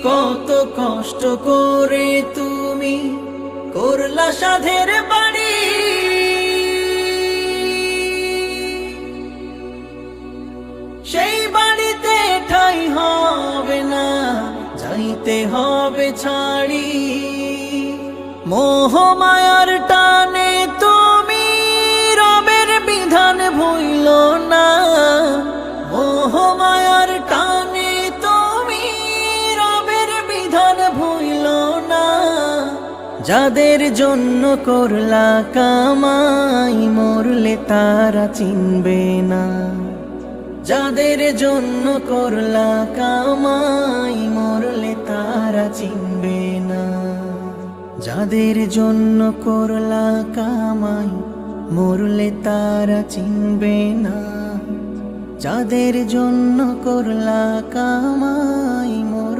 কত কষ্ট করে তুমি করলা সাধের বাড়ি, সেই বাড়িতে ঠাঁই হবে না, যাইতে হবে ছাড়ি। মোহ মায়ার টানে তুমি রবের বিধান ভুইল না, মোহ মায়ার টানে তুমি রবের বিধান ভুইল না। যাদের জন্য করলা কামাই মরলে তারা চিনবে না, যাদের জন্য করলা কামাই মরলে তারা চিনবে না, যাদের জন্য করলা কামাই মরলে তারা চিনবে না, যাদের জন্য করলা কামাই।